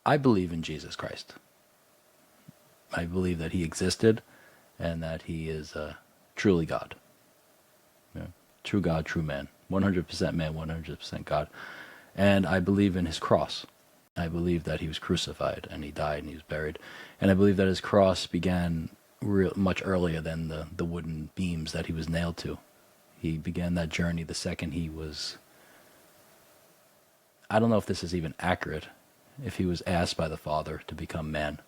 I believe in Jesus Christ. I believe that he existed and that he is truly God. Yeah. True God, true man. 100% man, 100% God. And I believe in his cross. I believe that he was crucified and he died and he was buried. And I believe that his cross began much earlier than the wooden beams that he was nailed to. He began that journey the second he was... I don't know if this is even accurate, if he was asked by the Father to become man.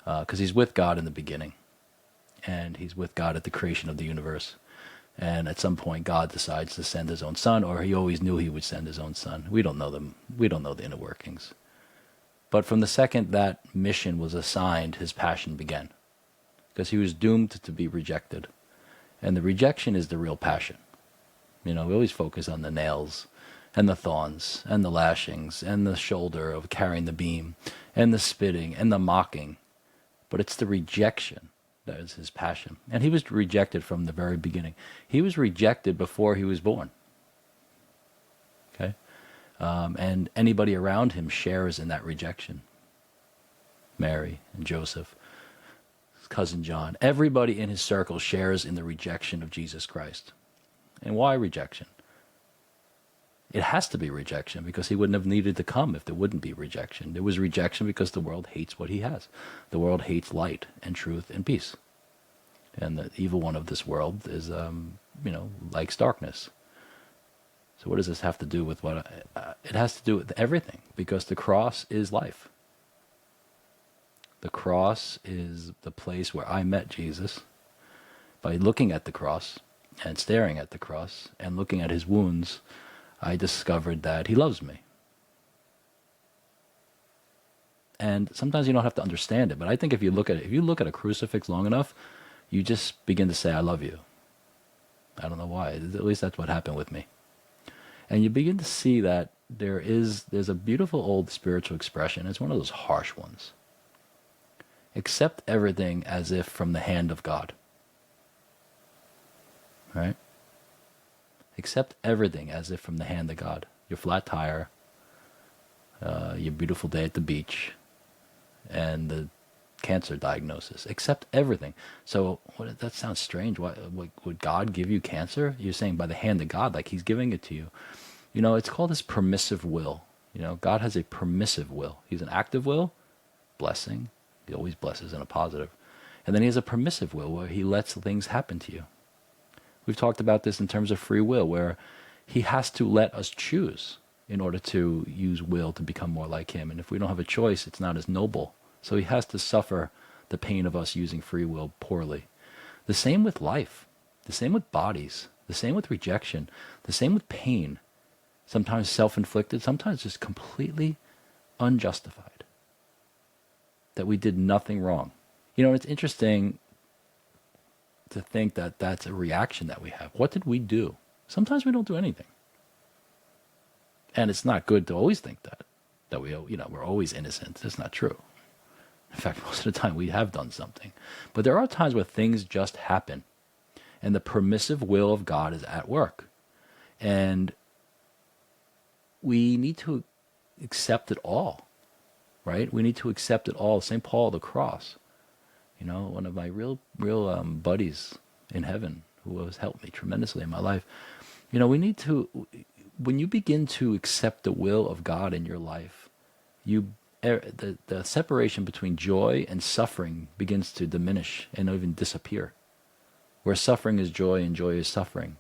Because he's with God in the beginning. And he's with God at the creation of the universe. And at some point, God decides to send his own son, or he always knew he would send his own son. We don't know them. We don't know the inner workings. But from the second that mission was assigned, his passion began. Because he was doomed to be rejected. And the rejection is the real passion. We always focus on the nails and the thorns and the lashings and the shoulder of carrying the beam and the spitting and the mocking. But it's the rejection that is his passion. And he was rejected from the very beginning. He was rejected before he was born. Okay? And anybody around him shares in that rejection. Mary and Joseph, his cousin John. Everybody in his circle shares in the rejection of Jesus Christ. And why rejection? It has to be rejection because he wouldn't have needed to come if there wouldn't be rejection. There was rejection because the world hates what he has. The world hates light and truth and peace. And the evil one of this world is, likes darkness. So what does this have to do with what? It has to do with everything because the cross is life. The cross is the place where I met Jesus. By looking at the cross and staring at the cross and looking at his wounds, I discovered that he loves me. And sometimes you don't have to understand it, but I think if you look at a crucifix long enough, you just begin to say, I love you. I don't know why. At least that's what happened with me. And you begin to see that there's a beautiful old spiritual expression. It's one of those harsh ones. Accept everything as if from the hand of God. Right? Accept everything as if from the hand of God. Your flat tire, your beautiful day at the beach, and the cancer diagnosis. Accept everything. So that sounds strange. Why would God give you cancer? You're saying by the hand of God, like he's giving it to you. It's called his permissive will. God has a permissive will. He's an active will, blessing. He always blesses in a positive. And then he has a permissive will where he lets things happen to you. We've talked about this in terms of free will, where he has to let us choose in order to use will to become more like him. And if we don't have a choice, it's not as noble. So he has to suffer the pain of us using free will poorly. The same with life. The same with bodies. The same with rejection. The same with pain. Sometimes self-inflicted, sometimes just completely unjustified. That we did nothing wrong. It's interesting to think that that's a reaction that we have. What did we do? Sometimes we don't do anything. And it's not good to always think that we're always innocent. That's not true. In fact, most of the time we have done something. But there are times where things just happen. And the permissive will of God is at work. And we need to accept it all. Right? We need to accept it all. St. Paul, the cross. One of my real buddies in heaven who has helped me tremendously in my life. We need to, when you begin to accept the will of God in your life, the separation between joy and suffering begins to diminish and even disappear. Where suffering is joy and joy is suffering.